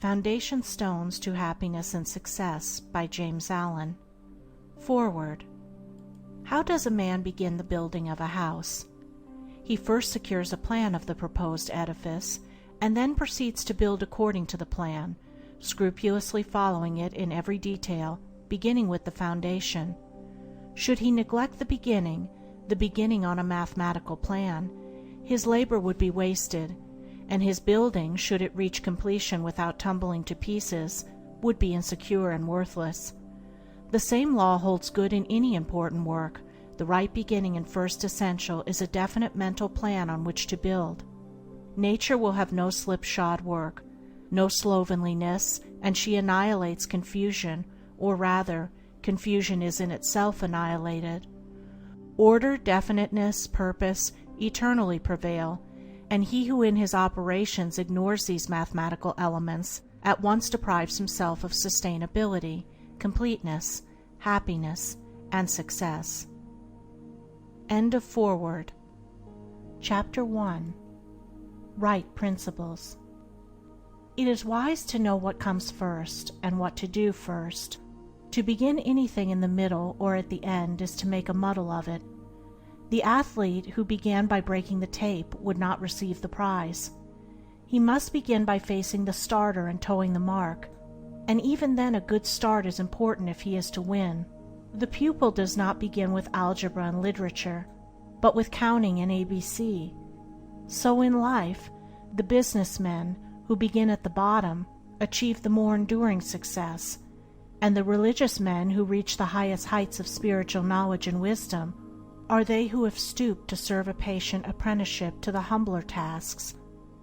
Foundation Stones to Happiness and Success by James Allen. Foreword. How does a man begin the building of a house? He first secures a plan of the proposed edifice, and then proceeds to build according to the plan, scrupulously following it in every detail, beginning with the foundation. Should he neglect the beginning on a mathematical plan, his labor would be wasted, and his building, should it reach completion without tumbling to pieces, would be insecure and worthless. The same law holds good in any important work. The right beginning and first essential is a definite mental plan on which to build. Nature will have no slipshod work, no slovenliness, and she annihilates confusion, or rather, confusion is in itself annihilated. Order, definiteness, purpose eternally prevail, and he who in his operations ignores these mathematical elements at once deprives himself of sustainability, completeness, happiness, and success. End of foreword. Chapter 1. Right Principles. It is wise to know what comes first and what to do first. To begin anything in the middle or at the end is to make a muddle of it. The athlete who began by breaking the tape would not receive the prize. He must begin by facing the starter and toeing the mark, and even then a good start is important if he is to win. The pupil does not begin with algebra and literature, but with counting and ABC. So in life, the businessmen who begin at the bottom achieve the more enduring success, and the religious men who reach the highest heights of spiritual knowledge and wisdom are they who have stooped to serve a patient apprenticeship to the humbler tasks,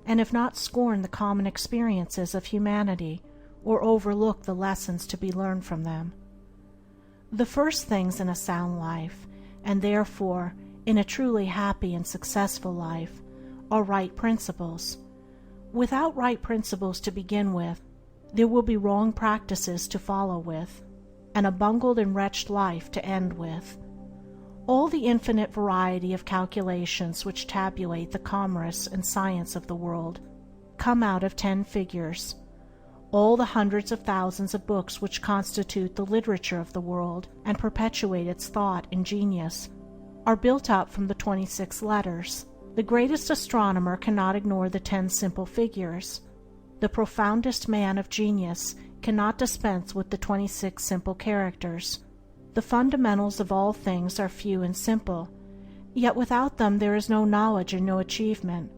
and have not scorned the common experiences of humanity or overlooked the lessons to be learned from them. The first things in a sound life, and therefore in a truly happy and successful life, are right principles. Without right principles to begin with, there will be wrong practices to follow with, and a bungled and wretched life to end with. All the infinite variety of calculations which tabulate the commerce and science of the world come out of 10 figures. All the hundreds of thousands of books which constitute the literature of the world and perpetuate its thought and genius are built up from the 26 letters. The greatest astronomer cannot ignore the 10 simple figures. The profoundest man of genius cannot dispense with the 26 simple characters. The fundamentals of all things are few and simple, yet without them there is no knowledge and no achievement.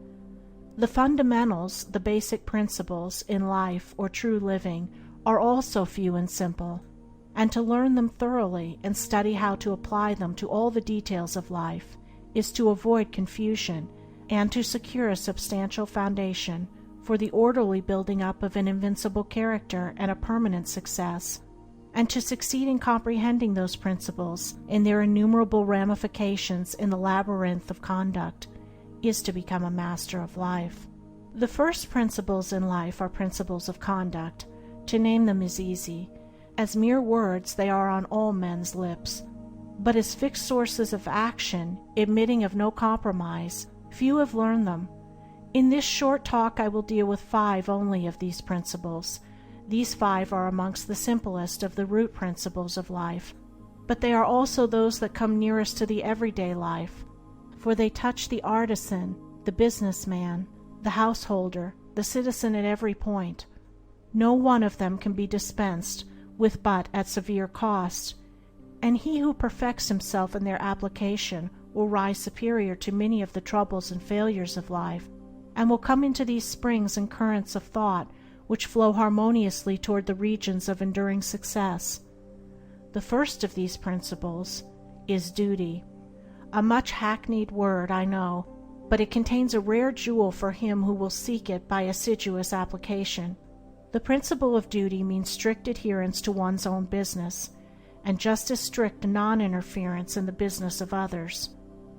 The fundamentals, the basic principles, in life or true living are also few and simple, and to learn them thoroughly and study how to apply them to all the details of life is to avoid confusion and to secure a substantial foundation for the orderly building up of an invincible character and a permanent success. And to succeed in comprehending those principles in their innumerable ramifications in the labyrinth of conduct is to become a master of life. The first principles in life are principles of conduct. To name them is easy. As mere words they are on all men's lips, but as fixed sources of action, admitting of no compromise, few have learned them. In this short talk I will deal with 5 only of these principles. These 5 are amongst the simplest of the root principles of life, but they are also those that come nearest to the everyday life, for they touch the artisan, the businessman, the householder, the citizen at every point. No one of them can be dispensed with but at severe cost, and he who perfects himself in their application will rise superior to many of the troubles and failures of life, and will come into these springs and currents of thought which flow harmoniously toward the regions of enduring success. The first of these principles is duty. A much hackneyed word, I know, but it contains a rare jewel for him who will seek it by assiduous application. The principle of duty means strict adherence to one's own business, and just as strict non-interference in the business of others.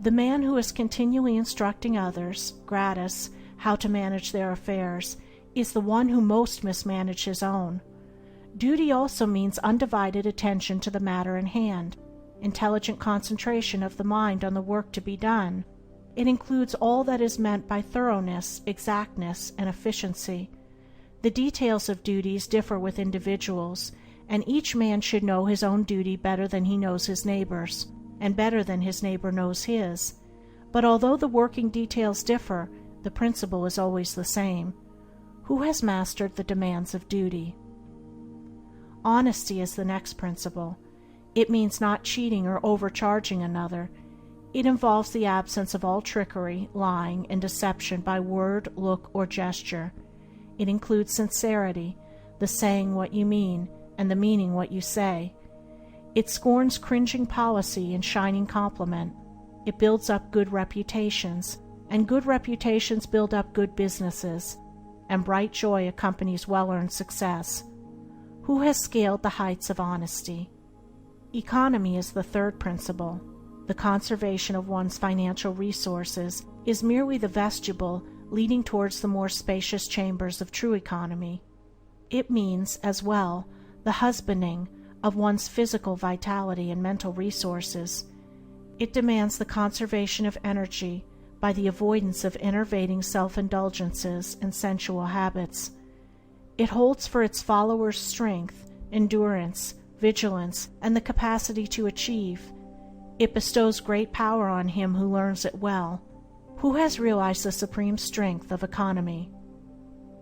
The man who is continually instructing others, gratis, how to manage their affairs, is the one who most mismanages his own. Duty also means undivided attention to the matter in hand, intelligent concentration of the mind on the work to be done. It includes all that is meant by thoroughness, exactness, and efficiency. The details of duties differ with individuals, and each man should know his own duty better than he knows his neighbor's, and better than his neighbor knows his. But although the working details differ, the principle is always the same. Who has mastered the demands of duty? Honesty is the next principle. It means not cheating or overcharging another. It involves the absence of all trickery, lying, and deception by word, look, or gesture. It includes sincerity, the saying what you mean, and the meaning what you say. It scorns cringing policy and shining compliment. It builds up good reputations, and good reputations build up good businesses, and bright joy accompanies well-earned success. Who has scaled the heights of honesty? Economy is the third principle. The conservation of one's financial resources is merely the vestibule leading towards the more spacious chambers of true economy. It means, as well, the husbanding of one's physical vitality and mental resources. It demands the conservation of energy by the avoidance of enervating self-indulgences and sensual habits. It holds for its followers strength, endurance, vigilance, and the capacity to achieve. It bestows great power on him who learns it well. Who has realized the supreme strength of economy?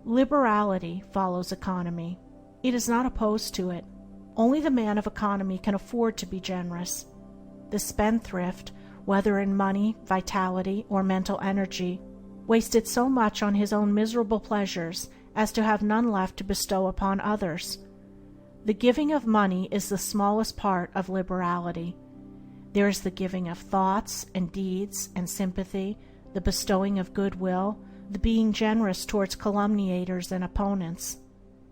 Liberality follows economy. It is not opposed to it. Only the man of economy can afford to be generous. The spendthrift, whether in money, vitality, or mental energy, wasted so much on his own miserable pleasures as to have none left to bestow upon others. The giving of money is the smallest part of liberality. There is the giving of thoughts and deeds and sympathy, the bestowing of goodwill, the being generous towards calumniators and opponents.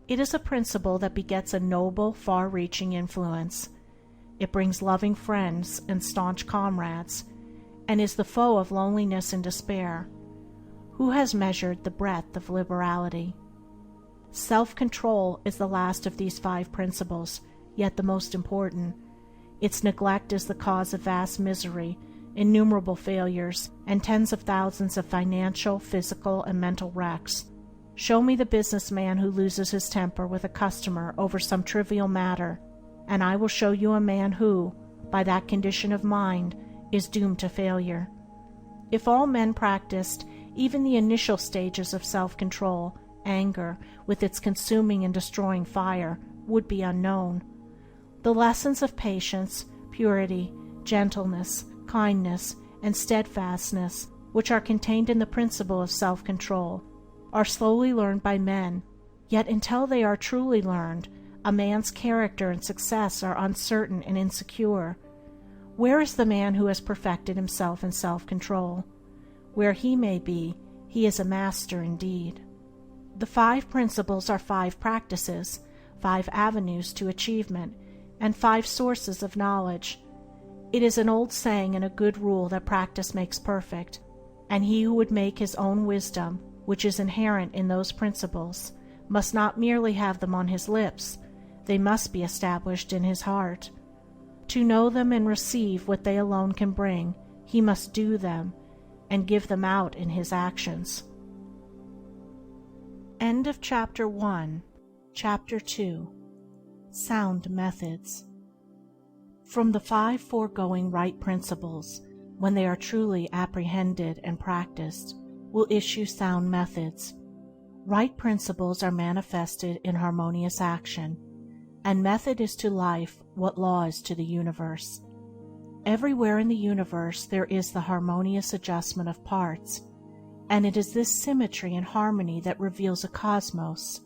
It is a principle that begets a noble, far-reaching influence. It brings loving friends and staunch comrades, and is the foe of loneliness and despair. Who has measured the breadth of liberality? Self-control is the last of these 5 principles, yet the most important. Its neglect is the cause of vast misery, innumerable failures, and tens of thousands of financial, physical, and mental wrecks. Show me the businessman who loses his temper with a customer over some trivial matter, and I will show you a man who, by that condition of mind, is doomed to failure. If all men practiced even the initial stages of self-control, anger, with its consuming and destroying fire, would be unknown. The lessons of patience, purity, gentleness, kindness, and steadfastness, which are contained in the principle of self-control, are slowly learned by men, yet until they are truly learned, a man's character and success are uncertain and insecure. Where is the man who has perfected himself in self-control? Where he may be, he is a master indeed. The 5 principles are 5 practices, 5 avenues to achievement, and 5 sources of knowledge. It is an old saying and a good rule that practice makes perfect, and he who would make his own wisdom, which is inherent in those principles, must not merely have them on his lips, they must be established in his heart. To know them and receive what they alone can bring, he must do them, and give them out in his actions. End of Chapter 1. Chapter 2. Sound Methods. From the 5 foregoing right principles, when they are truly apprehended and practiced, will issue sound methods. Right principles are manifested in harmonious action, and method is to life what law is to the universe. Everywhere in the universe there is the harmonious adjustment of parts, and it is this symmetry and harmony that reveals a cosmos,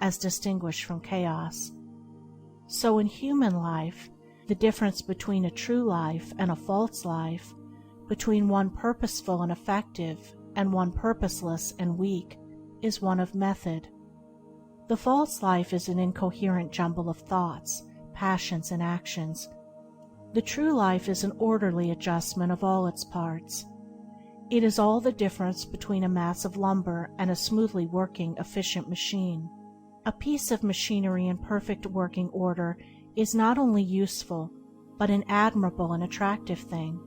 as distinguished from chaos. So in human life, the difference between a true life and a false life, between one purposeful and effective and one purposeless and weak, is one of method. The false life is an incoherent jumble of thoughts, passions, and actions. The true life is an orderly adjustment of all its parts. It is all the difference between a mass of lumber and a smoothly working, efficient machine. A piece of machinery in perfect working order is not only useful, but an admirable and attractive thing.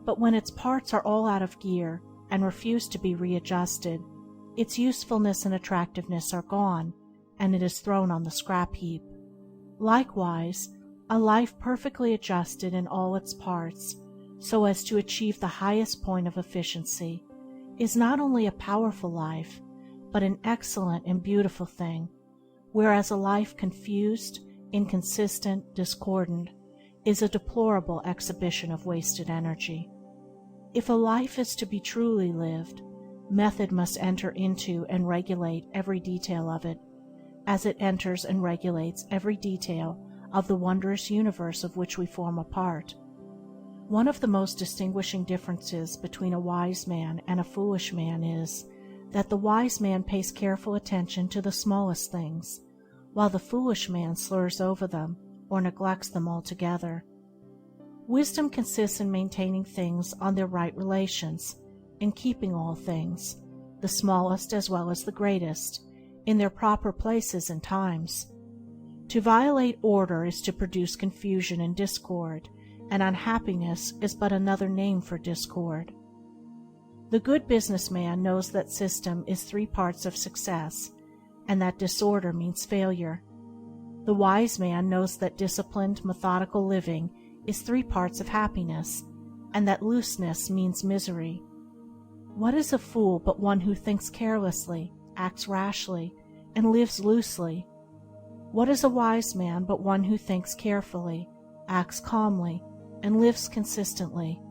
But when its parts are all out of gear and refuse to be readjusted, its usefulness and attractiveness are gone, and it is thrown on the scrap heap. Likewise, a life perfectly adjusted in all its parts, so as to achieve the highest point of efficiency, is not only a powerful life, but an excellent and beautiful thing, whereas a life confused, inconsistent, discordant, is a deplorable exhibition of wasted energy. If a life is to be truly lived, method must enter into and regulate every detail of it, as it enters and regulates every detail of the wondrous universe of which we form a part. One of the most distinguishing differences between a wise man and a foolish man is that the wise man pays careful attention to the smallest things, while the foolish man slurs over them or neglects them altogether. Wisdom consists in maintaining things on their right relations, in keeping all things, the smallest as well as the greatest, in their proper places and times. To violate order is to produce confusion and discord, and unhappiness is but another name for discord. The good businessman knows that system is 3 parts of success, and that disorder means failure. The wise man knows that disciplined, methodical living is 3 parts of happiness, and that looseness means misery. What is a fool but one who thinks carelessly, acts rashly, and lives loosely? What is a wise man but one who thinks carefully, acts calmly, and lives consistently?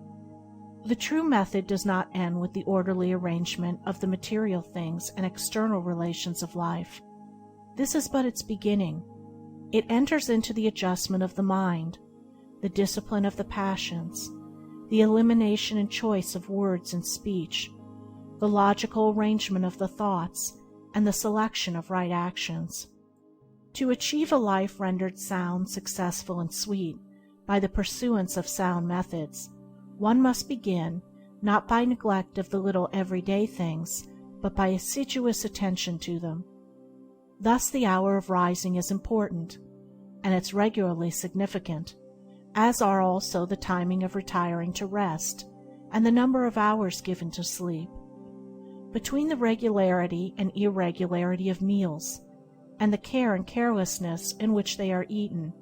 The true method does not end with the orderly arrangement of the material things and external relations of life. This is but its beginning. It enters into the adjustment of the mind, the discipline of the passions, the elimination and choice of words and speech, the logical arrangement of the thoughts, and the selection of right actions. To achieve a life rendered sound, successful, and sweet by the pursuance of sound methods, one must begin, not by neglect of the little everyday things, but by assiduous attention to them. Thus the hour of rising is important, and it's regularly significant, as are also the timing of retiring to rest, and the number of hours given to sleep. Between the regularity and irregularity of meals, and the care and carelessness in which they are eaten,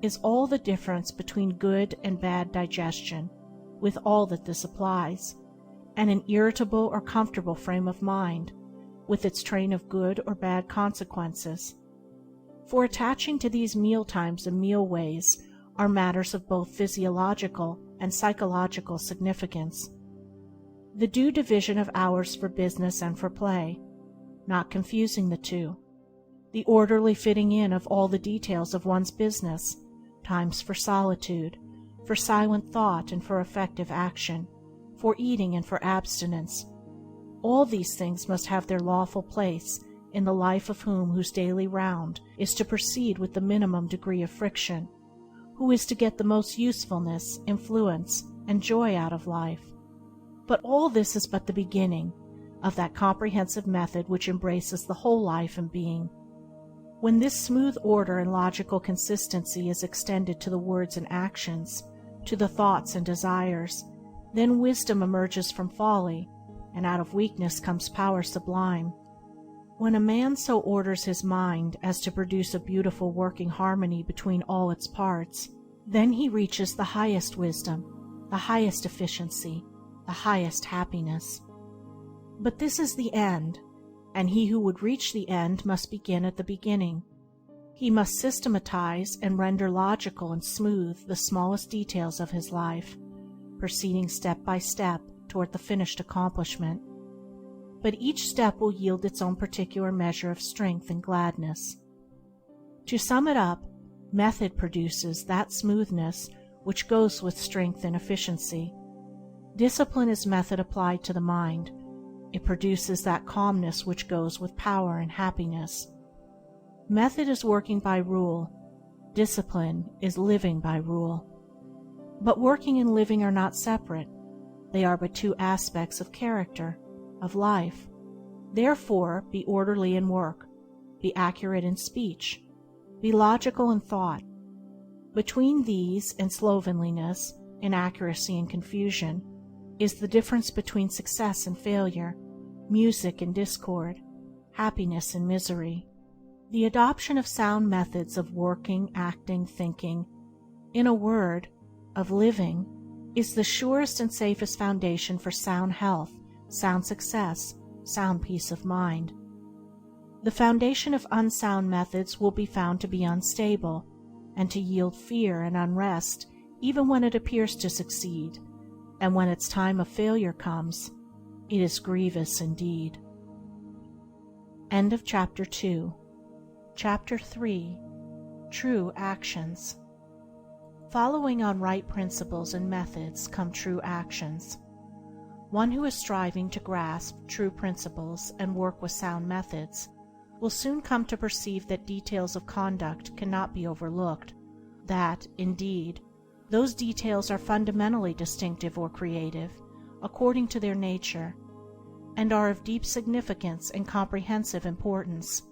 is all the difference between good and bad digestion, with all that this applies, and an irritable or comfortable frame of mind, with its train of good or bad consequences. For attaching to these meal times and meal ways are matters of both physiological and psychological significance. The due division of hours for business and for play, not confusing the two. The orderly fitting in of all the details of one's business, times for solitude, for silent thought and for effective action, for eating and for abstinence. All these things must have their lawful place in the life of him whose daily round is to proceed with the minimum degree of friction, who is to get the most usefulness, influence, and joy out of life. But all this is but the beginning of that comprehensive method which embraces the whole life and being. When this smooth order and logical consistency is extended to the words and actions, to the thoughts and desires, then wisdom emerges from folly, and out of weakness comes power sublime. When a man so orders his mind as to produce a beautiful working harmony between all its parts, then he reaches the highest wisdom, the highest efficiency, the highest happiness. But this is the end, and he who would reach the end must begin at the beginning. He must systematize and render logical and smooth the smallest details of his life, proceeding step by step toward the finished accomplishment. But each step will yield its own particular measure of strength and gladness. To sum it up, method produces that smoothness which goes with strength and efficiency. Discipline is method applied to the mind. It produces that calmness which goes with power and happiness. Method is working by rule. Discipline is living by rule. But working and living are not separate. They are but 2 aspects of character, of life. Therefore, be orderly in work, be accurate in speech, be logical in thought. Between these and slovenliness, inaccuracy and confusion, is the difference between success and failure, music and discord, happiness and misery. The adoption of sound methods of working, acting, thinking, in a word, of living, is the surest and safest foundation for sound health, sound success, sound peace of mind. The foundation of unsound methods will be found to be unstable, and to yield fear and unrest even when it appears to succeed, and when its time of failure comes, it is grievous indeed. End of Chapter 2. Chapter 3. True Actions. Following on right principles and methods come true actions. One who is striving to grasp true principles and work with sound methods will soon come to perceive that details of conduct cannot be overlooked, that, indeed, those details are fundamentally distinctive or creative, according to their nature, and are of deep significance and comprehensive importance,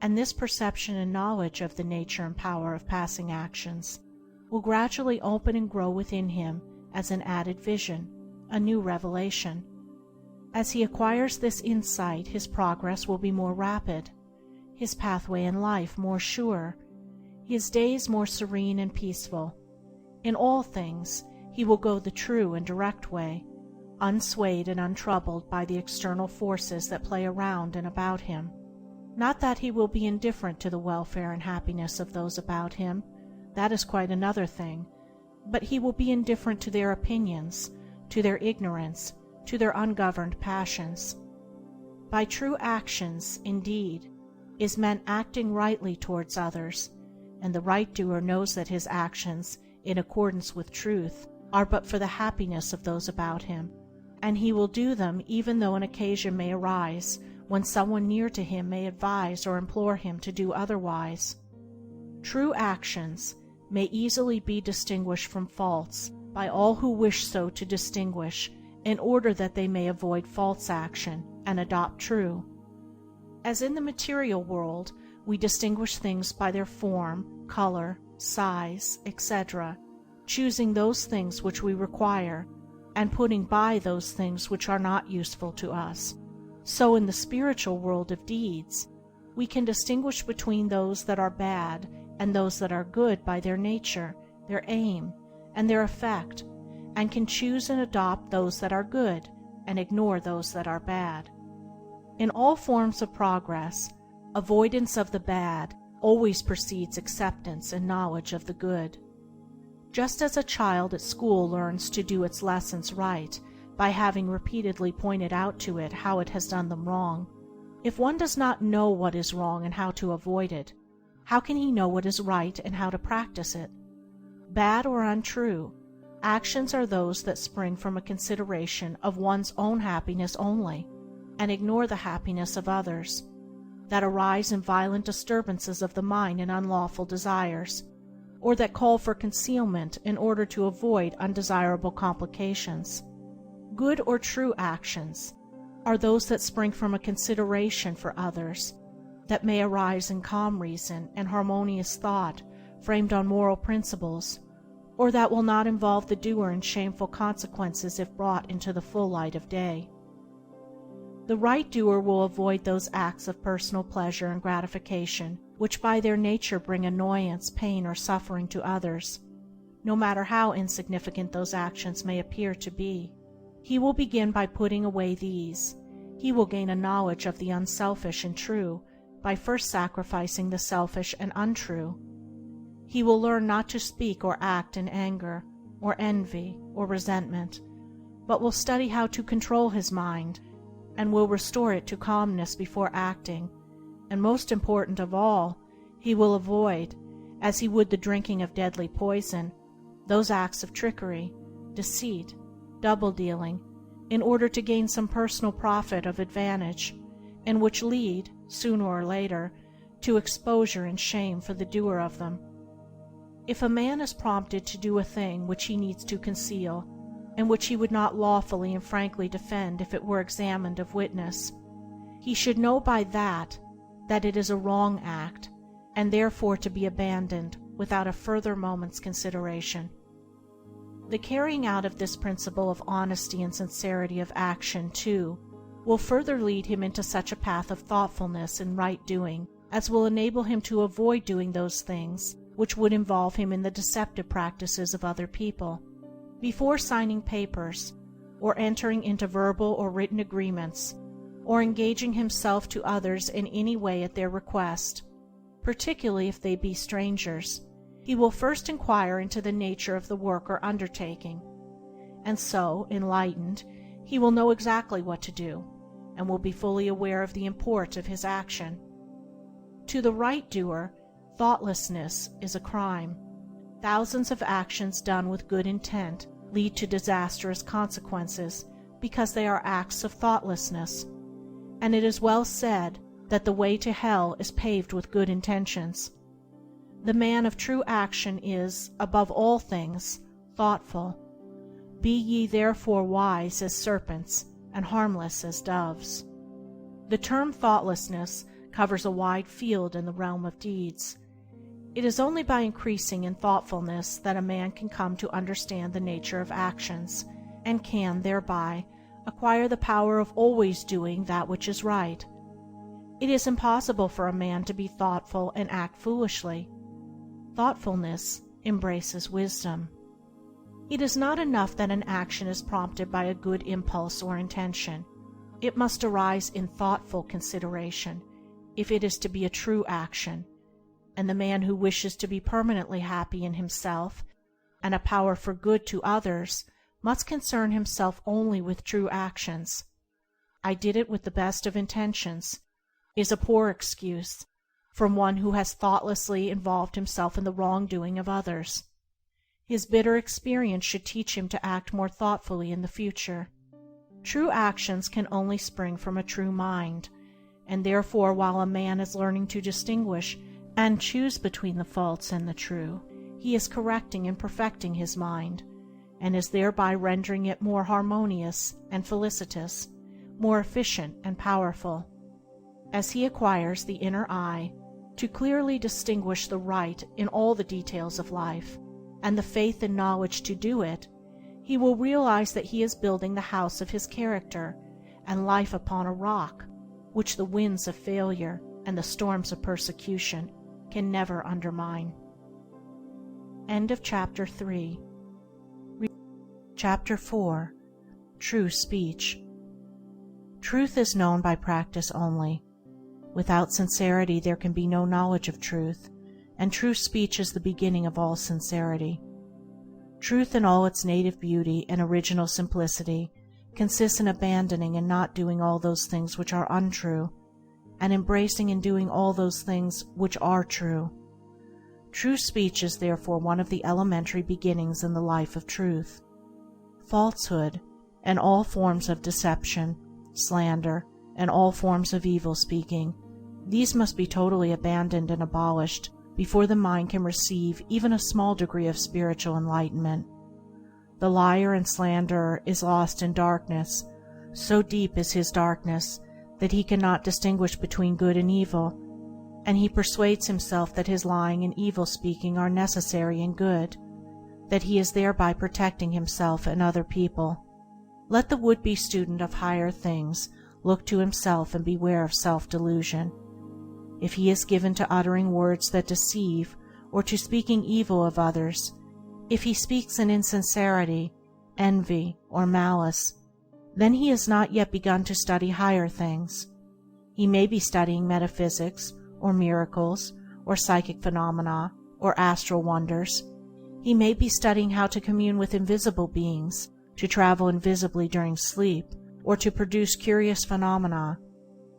and this perception and knowledge of the nature and power of passing actions will gradually open and grow within him as an added vision, a new revelation. As he acquires this insight, his progress will be more rapid, his pathway in life more sure, his days more serene and peaceful. In all things he will go the true and direct way, unswayed and untroubled by the external forces that play around and about him. Not that he will be indifferent to the welfare and happiness of those about him, that is quite another thing, but he will be indifferent to their opinions, to their ignorance, to their ungoverned passions. By true actions, indeed, is meant acting rightly towards others, and the right doer knows that his actions, in accordance with truth, are but for the happiness of those about him, and he will do them even though an occasion may arise when someone near to him may advise or implore him to do otherwise. True actions may easily be distinguished from false by all who wish so to distinguish, in order that they may avoid false action and adopt true. As in the material world we distinguish things by their form, color, size, etc., choosing those things which we require, and putting by those things which are not useful to us, so in the spiritual world of deeds we can distinguish between those that are bad and those that are good by their nature, their aim, and their effect, and can choose and adopt those that are good and ignore those that are bad. In all forms of progress, avoidance of the bad always precedes acceptance and knowledge of the good. Just as a child at school learns to do its lessons right by having repeatedly pointed out to it how it has done them wrong, if one does not know what is wrong and how to avoid it, how can he know what is right and how to practice it? Bad or untrue, actions are those that spring from a consideration of one's own happiness only, and ignore the happiness of others, that arise in violent disturbances of the mind and unlawful desires, or that call for concealment in order to avoid undesirable complications. Good or true actions are those that spring from a consideration for others, that may arise in calm reason and harmonious thought framed on moral principles, or that will not involve the doer in shameful consequences if brought into the full light of day. The right doer will avoid those acts of personal pleasure and gratification which by their nature bring annoyance, pain, or suffering to others, no matter how insignificant those actions may appear to be. He will begin by putting away these. He will gain a knowledge of the unselfish and true by first sacrificing the selfish and untrue. He will learn not to speak or act in anger, or envy, or resentment, but will study how to control his mind, and will restore it to calmness before acting, and most important of all, he will avoid, as he would the drinking of deadly poison, those acts of trickery, deceit, double-dealing, in order to gain some personal profit of advantage, and which lead, sooner or later, to exposure and shame for the doer of them. If a man is prompted to do a thing which he needs to conceal, and which he would not lawfully and frankly defend if it were examined of witness, he should know by that it is a wrong act, and therefore to be abandoned without a further moment's consideration. The carrying out of this principle of honesty and sincerity of action, too, will further lead him into such a path of thoughtfulness and right doing as will enable him to avoid doing those things which would involve him in the deceptive practices of other people. Before signing papers, or entering into verbal or written agreements, or engaging himself to others in any way at their request, particularly if they be strangers, he will first inquire into the nature of the work or undertaking, and so, enlightened, he will know exactly what to do, and will be fully aware of the import of his action. To the right doer, thoughtlessness is a crime. Thousands of actions done with good intent lead to disastrous consequences because they are acts of thoughtlessness, and it is well said that the way to hell is paved with good intentions. The man of true action is, above all things, thoughtful. Be ye therefore wise as serpents, and harmless as doves. The term thoughtlessness covers a wide field in the realm of deeds. It is only by increasing in thoughtfulness that a man can come to understand the nature of actions, and can, thereby, acquire the power of always doing that which is right. It is impossible for a man to be thoughtful and act foolishly. Thoughtfulness embraces wisdom. It is not enough that an action is prompted by a good impulse or intention. It must arise in thoughtful consideration, if it is to be a true action, and the man who wishes to be permanently happy in himself and a power for good to others must concern himself only with true actions. "I did it with the best of intentions" is a poor excuse from one who has thoughtlessly involved himself in the wrongdoing of others. His bitter experience should teach him to act more thoughtfully in the future. True actions can only spring from a true mind, and therefore while a man is learning to distinguish and choose between the false and the true, he is correcting and perfecting his mind, and is thereby rendering it more harmonious and felicitous, more efficient and powerful. As he acquires the inner eye to clearly distinguish the right in all the details of life, and the faith and knowledge to do it, he will realize that he is building the house of his character and life upon a rock which the winds of failure and the storms of persecution can never undermine. End of Chapter 3. Chapter 4. True Speech. Truth is known by practice only. Without sincerity there can be no knowledge of truth, and true speech is the beginning of all sincerity. Truth in all its native beauty and original simplicity consists in abandoning and not doing all those things which are untrue, and embracing and doing all those things which are true. True speech is therefore one of the elementary beginnings in the life of truth. Falsehood, and all forms of deception, slander, and all forms of evil speaking, these must be totally abandoned and abolished before the mind can receive even a small degree of spiritual enlightenment. The liar and slanderer is lost in darkness. So deep is his darkness that he cannot distinguish between good and evil, and he persuades himself that his lying and evil speaking are necessary and good, that he is thereby protecting himself and other people. Let the would-be student of higher things look to himself and beware of self-delusion. If he is given to uttering words that deceive, or to speaking evil of others, if he speaks in insincerity, envy, or malice, then he has not yet begun to study higher things. He may be studying metaphysics, or miracles, or psychic phenomena, or astral wonders. He may be studying how to commune with invisible beings, to travel invisibly during sleep, or to produce curious phenomena.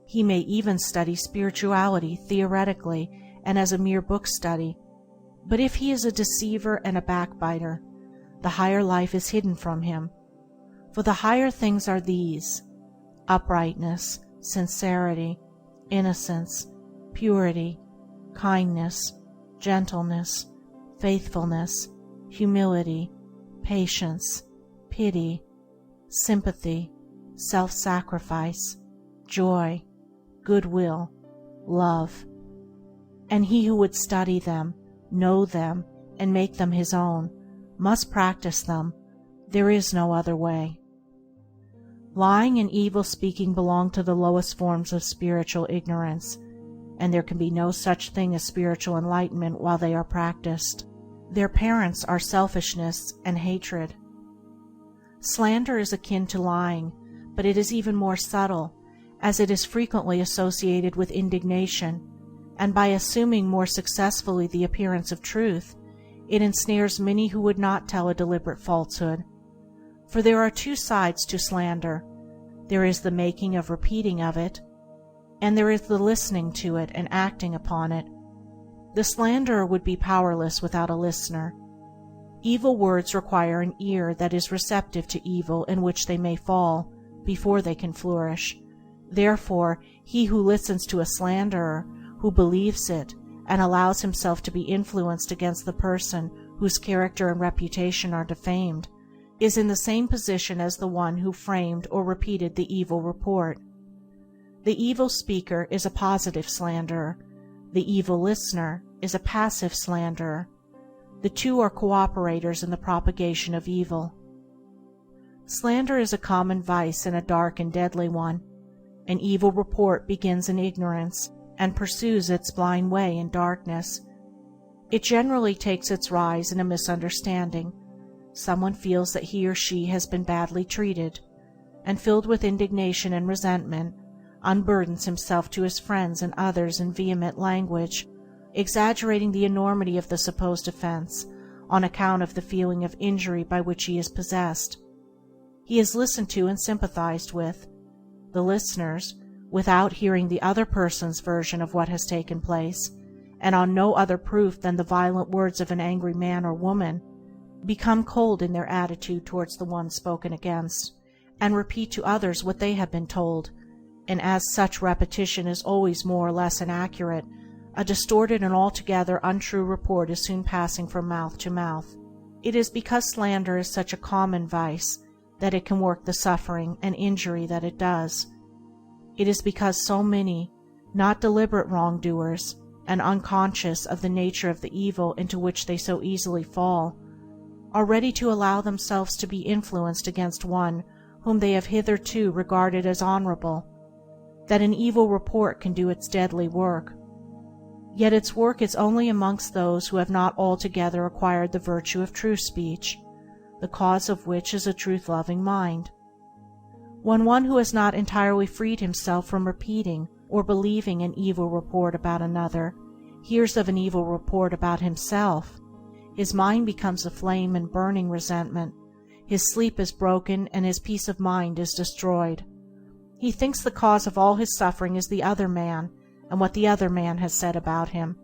He may even study spirituality theoretically and as a mere book study. But if he is a deceiver and a backbiter, the higher life is hidden from him. For the higher things are these: uprightness, sincerity, innocence, purity, kindness, gentleness, faithfulness, humility, patience, pity, sympathy, self-sacrifice, joy, goodwill, love. And he who would study them, know them, and make them his own, must practice them. There is no other way. Lying and evil speaking belong to the lowest forms of spiritual ignorance, and there can be no such thing as spiritual enlightenment while they are practiced. Their parents are selfishness and hatred. Slander is akin to lying, but it is even more subtle, as it is frequently associated with indignation, and by assuming more successfully the appearance of truth, it ensnares many who would not tell a deliberate falsehood. For there are two sides to slander. There is the making of repeating of it, and there is the listening to it and acting upon it. The slanderer would be powerless without a listener. Evil words require an ear that is receptive to evil in which they may fall, before they can flourish. Therefore, he who listens to a slanderer, who believes it, and allows himself to be influenced against the person whose character and reputation are defamed, is in the same position as the one who framed or repeated the evil report. The evil speaker is a positive slanderer. The evil listener is a passive slanderer. The two are cooperators in the propagation of evil. Slander is a common vice and a dark and deadly one. An evil report begins in ignorance and pursues its blind way in darkness. It generally takes its rise in a misunderstanding. Someone feels that he or she has been badly treated, and filled with indignation and resentment, unburdens himself to his friends and others in vehement language, exaggerating the enormity of the supposed offense on account of the feeling of injury by which he is possessed. He is listened to and sympathized with. The listeners, without hearing the other person's version of what has taken place, and on no other proof than the violent words of an angry man or woman, become cold in their attitude towards the one spoken against, and repeat to others what they have been told, and as such repetition is always more or less inaccurate, a distorted and altogether untrue report is soon passing from mouth to mouth. It is because slander is such a common vice that it can work the suffering and injury that it does. It is because so many, not deliberate wrongdoers, and unconscious of the nature of the evil into which they so easily fall, are ready to allow themselves to be influenced against one whom they have hitherto regarded as honorable, that an evil report can do its deadly work. Yet its work is only amongst those who have not altogether acquired the virtue of true speech, the cause of which is a truth-loving mind. When one who has not entirely freed himself from repeating or believing an evil report about another hears of an evil report about himself, his mind becomes aflame in burning resentment, his sleep is broken, and his peace of mind is destroyed. He thinks the cause of all his suffering is the other man, and what the other man has said about him,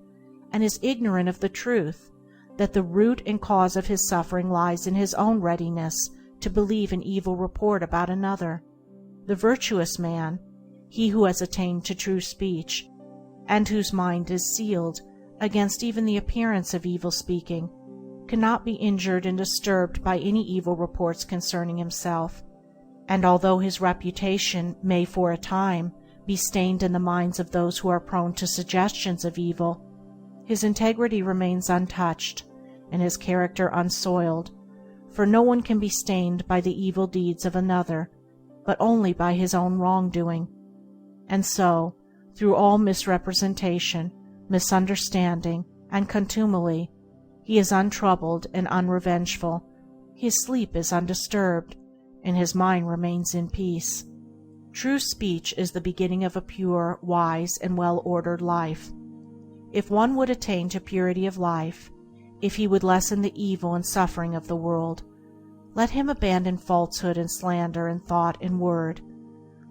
and is ignorant of the truth, that the root and cause of his suffering lies in his own readiness to believe an evil report about another. The virtuous man, he who has attained to true speech, and whose mind is sealed against even the appearance of evil speaking, cannot be injured and disturbed by any evil reports concerning himself, and although his reputation may for a time be stained in the minds of those who are prone to suggestions of evil, his integrity remains untouched and his character unsoiled, for no one can be stained by the evil deeds of another, but only by his own wrongdoing. And so, through all misrepresentation, misunderstanding, and contumely, he is untroubled and unrevengeful, his sleep is undisturbed, and his mind remains in peace. True speech is the beginning of a pure, wise, and well-ordered life. If one would attain to purity of life, if he would lessen the evil and suffering of the world, let him abandon falsehood and slander in thought and word.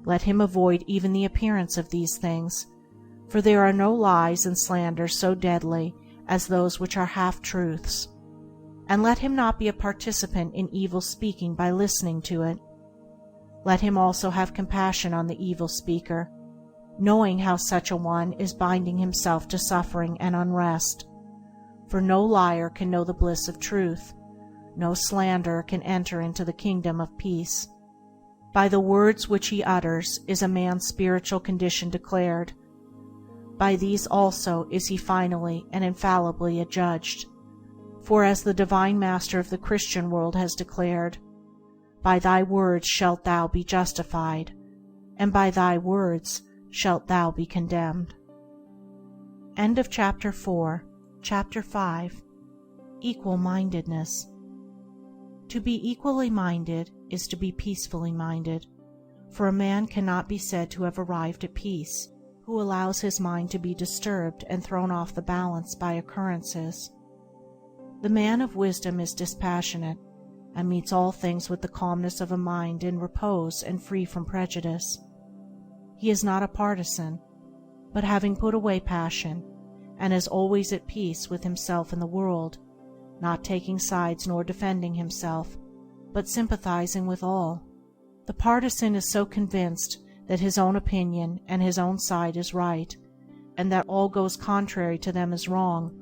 Let him avoid even the appearance of these things, for there are no lies and slanders so deadly as those which are half-truths. And let him not be a participant in evil speaking by listening to it. Let him also have compassion on the evil speaker, knowing how such a one is binding himself to suffering and unrest. For no liar can know the bliss of truth, no slanderer can enter into the kingdom of peace. By the words which he utters is a man's spiritual condition declared. By these also is he finally and infallibly adjudged. For as the divine Master of the Christian world has declared, By thy words shalt thou be justified, and by thy words shalt thou be condemned. End of Chapter 4. Chapter 5. Equal-mindedness. To be equally minded is to be peacefully minded, for a man cannot be said to have arrived at peace who allows his mind to be disturbed and thrown off the balance by occurrences. The man of wisdom is dispassionate, and meets all things with the calmness of a mind in repose and free from prejudice. He is not a partisan, but having put away passion, and is always at peace with himself and the world, not taking sides nor defending himself, but sympathizing with all. The partisan is so convinced that his own opinion and his own side is right, and that all goes contrary to them is wrong,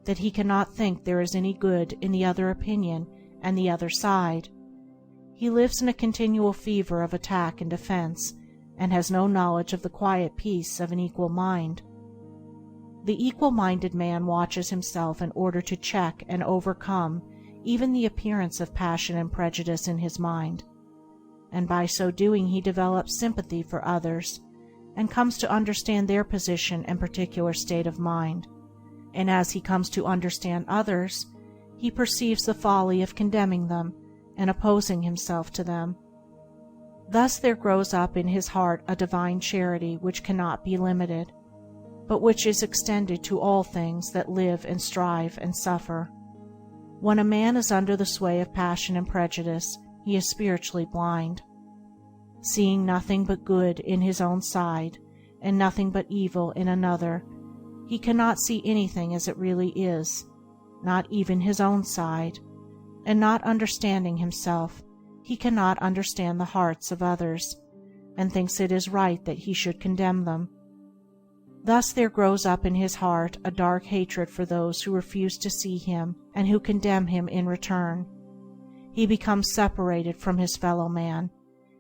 that he cannot think there is any good in the other opinion and the other side. He lives in a continual fever of attack and defense, and has no knowledge of the quiet peace of an equal mind. The equal-minded man watches himself in order to check and overcome even the appearance of passion and prejudice in his mind, and by so doing he develops sympathy for others, and comes to understand their position and particular state of mind, and as he comes to understand others, he perceives the folly of condemning them and opposing himself to them. Thus there grows up in his heart a divine charity which cannot be limited, but which is extended to all things that live and strive and suffer. When a man is under the sway of passion and prejudice, he is spiritually blind. Seeing nothing but good in his own side, and nothing but evil in another, he cannot see anything as it really is, not even his own side, and not understanding himself, he cannot understand the hearts of others, and thinks it is right that he should condemn them. Thus there grows up in his heart a dark hatred for those who refuse to see him and who condemn him in return. He becomes separated from his fellow man,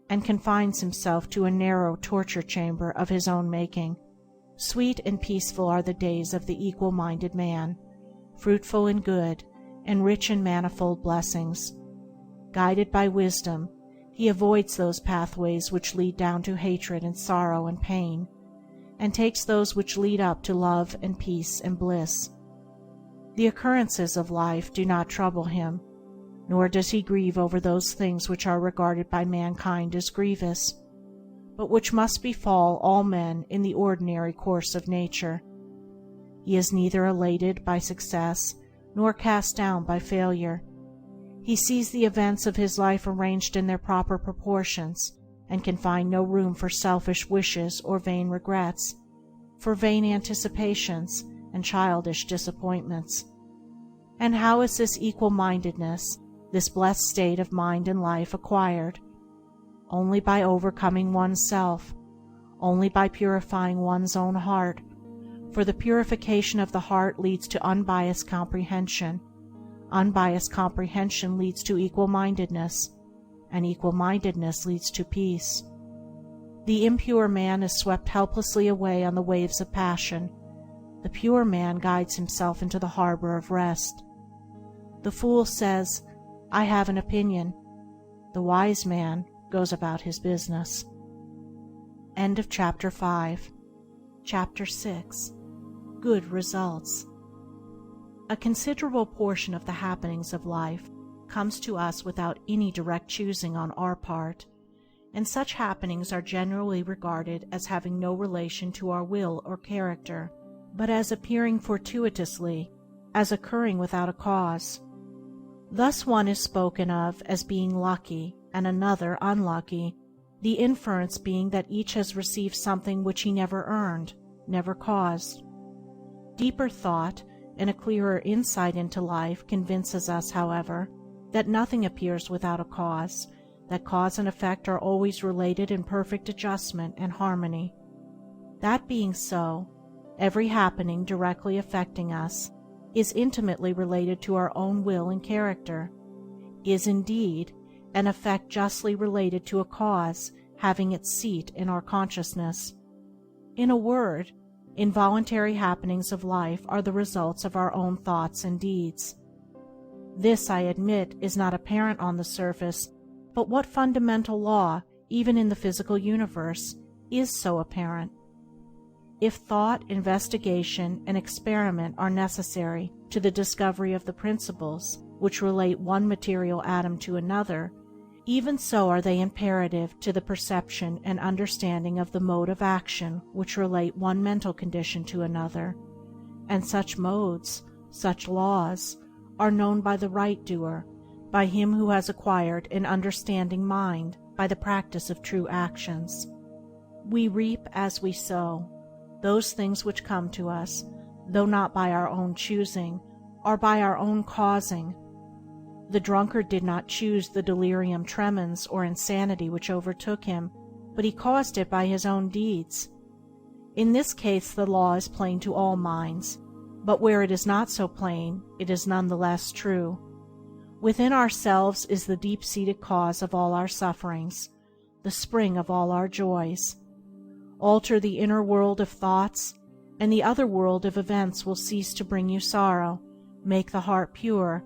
and confines himself to a narrow torture chamber of his own making. Sweet and peaceful are the days of the equal-minded man, fruitful in good, and rich in manifold blessings. Guided by wisdom, he avoids those pathways which lead down to hatred and sorrow and pain, and takes those which lead up to love and peace and bliss. The occurrences of life do not trouble him, nor does he grieve over those things which are regarded by mankind as grievous, but which must befall all men in the ordinary course of nature. He is neither elated by success nor cast down by failure. He sees the events of his life arranged in their proper proportions, and can find no room for selfish wishes or vain regrets, for vain anticipations and childish disappointments. And how is this equal-mindedness, this blessed state of mind and life, acquired? Only by overcoming one's self, only by purifying one's own heart, for the purification of the heart leads to unbiased comprehension. Unbiased comprehension leads to equal-mindedness, and equal-mindedness leads to peace. The impure man is swept helplessly away on the waves of passion. The pure man guides himself into the harbor of rest. The fool says, "I have an opinion." The wise man goes about his business. End of Chapter 5. Chapter 6. Good Results. A considerable portion of the happenings of life comes to us without any direct choosing on our part, and such happenings are generally regarded as having no relation to our will or character, but as appearing fortuitously, as occurring without a cause. Thus one is spoken of as being lucky and another unlucky, the inference being that each has received something which he never earned, never caused. Deeper thought and a clearer insight into life convinces us, however, that nothing appears without a cause, that cause and effect are always related in perfect adjustment and harmony. That being so, every happening directly affecting us is intimately related to our own will and character, is indeed an effect justly related to a cause having its seat in our consciousness. In a word, involuntary happenings of life are the results of our own thoughts and deeds. This, I admit, is not apparent on the surface But what fundamental law, even in the physical universe, is so apparent? If thought, investigation, and experiment are necessary to the discovery of the principles which relate one material atom to another, even so are they imperative to the perception and understanding of the mode of action which relate one mental condition to another, and such modes, such laws, are known by the right doer, by him who has acquired an understanding mind by the practice of true actions. We reap as we sow. Those things which come to us, though not by our own choosing, are by our own causing. The drunkard did not choose the delirium tremens or insanity which overtook him, but he caused it by his own deeds. In this case the law is plain to all minds, but where it is not so plain, it is none the less true. Within ourselves is the deep-seated cause of all our sufferings, the spring of all our joys. Alter the inner world of thoughts, and the other world of events will cease to bring you sorrow. Make the heart pure,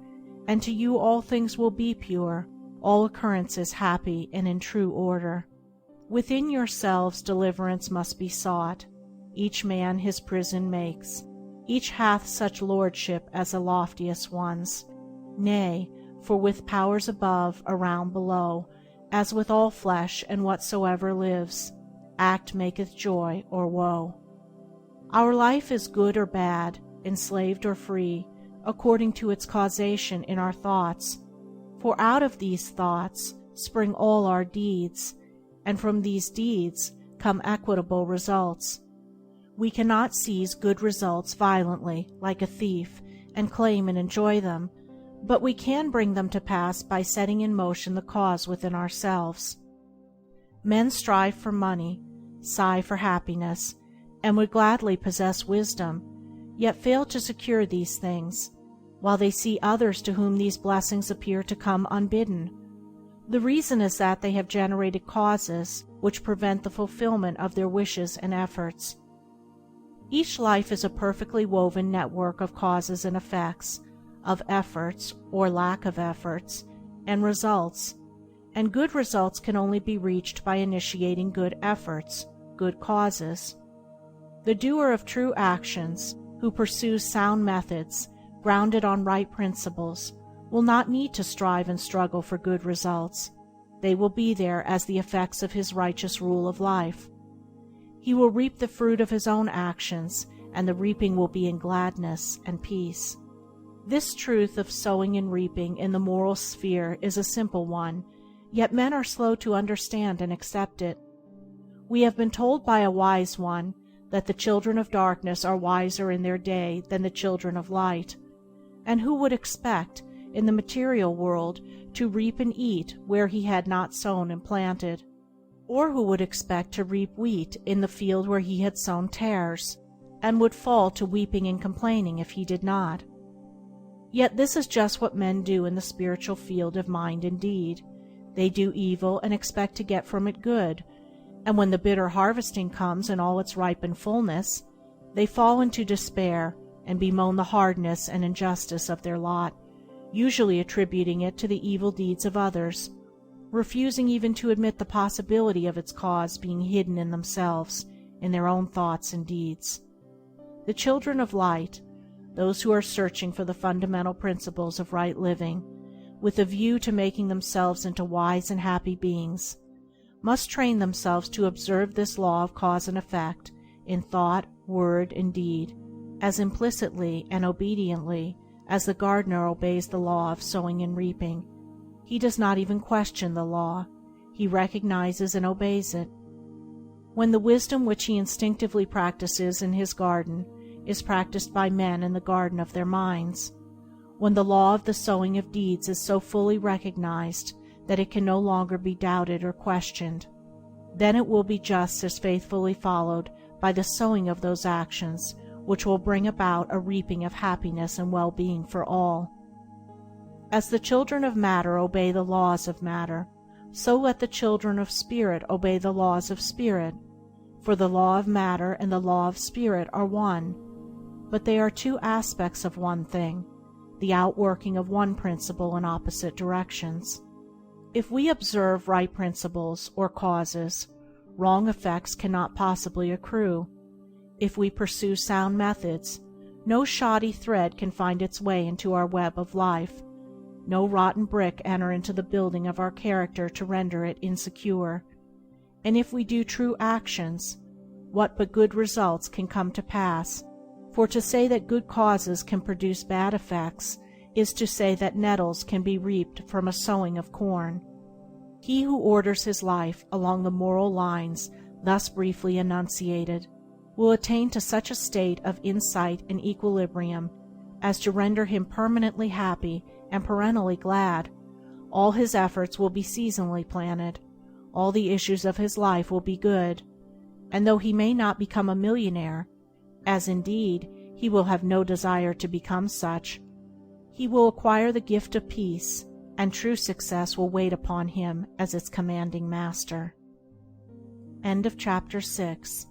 and to you all things will be pure, all occurrences happy and in true order. Within yourselves deliverance must be sought. Each man his prison makes. Each hath such lordship as the loftiest ones. Nay, for with powers above, around, below, as with all flesh and whatsoever lives, act maketh joy or woe. Our life is good or bad, enslaved or free, according to its causation in our thoughts. For out of these thoughts spring all our deeds, and from these deeds come equitable results. We cannot seize good results violently, like a thief, and claim and enjoy them, but we can bring them to pass by setting in motion the cause within ourselves. Men strive for money, sigh for happiness, and would gladly possess wisdom, yet fail to secure these things, while they see others to whom these blessings appear to come unbidden. The reason is that they have generated causes which prevent the fulfillment of their wishes and efforts. Each life is a perfectly woven network of causes and effects, of efforts, or lack of efforts, and results, and good results can only be reached by initiating good efforts, good causes. The doer of true actions, who pursues sound methods, grounded on right principles, will not need to strive and struggle for good results. They will be there as the effects of his righteous rule of life. He will reap the fruit of his own actions, and the reaping will be in gladness and peace. This truth of sowing and reaping in the moral sphere is a simple one, yet men are slow to understand and accept it. We have been told by a wise one that the children of darkness are wiser in their day than the children of light, and who would expect, in the material world, to reap and eat where he had not sown and planted? Or who would expect to reap wheat in the field where he had sown tares, and would fall to weeping and complaining if he did not? Yet this is just what men do in the spiritual field of mind and deed. They do evil and expect to get from it good, and when the bitter harvesting comes in all its ripened fullness, they fall into despair and bemoan the hardness and injustice of their lot, usually attributing it to the evil deeds of others, refusing even to admit the possibility of its cause being hidden in themselves, in their own thoughts and deeds. The children of light, those who are searching for the fundamental principles of right living, with a view to making themselves into wise and happy beings, must train themselves to observe this law of cause and effect in thought, word, and deed, as implicitly and obediently as the gardener obeys the law of sowing and reaping. He does not even question the law. He recognizes and obeys it. When the wisdom which he instinctively practices in his garden is practiced by men in the garden of their minds, when the law of the sowing of deeds is so fully recognized that it can no longer be doubted or questioned, then it will be just as faithfully followed by the sowing of those actions which will bring about a reaping of happiness and well-being for all. As the children of matter obey the laws of matter, so let the children of spirit obey the laws of spirit, for the law of matter and the law of spirit are one, but they are two aspects of one thing, the outworking of one principle in opposite directions. If we observe right principles or causes, wrong effects cannot possibly accrue. If we pursue sound methods, no shoddy thread can find its way into our web of life, no rotten brick enter into the building of our character to render it insecure. And if we do true actions, what but good results can come to pass? For to say that good causes can produce bad effects is to say that nettles can be reaped from a sowing of corn. He who orders his life along the moral lines thus briefly enunciated will attain to such a state of insight and equilibrium as to render him permanently happy and perennially glad. All his efforts will be seasonally planted, all the issues of his life will be good, and though he may not become a millionaire, as indeed he will have no desire to become such, he will acquire the gift of peace, and true success will wait upon him as its commanding master. End of chapter 6.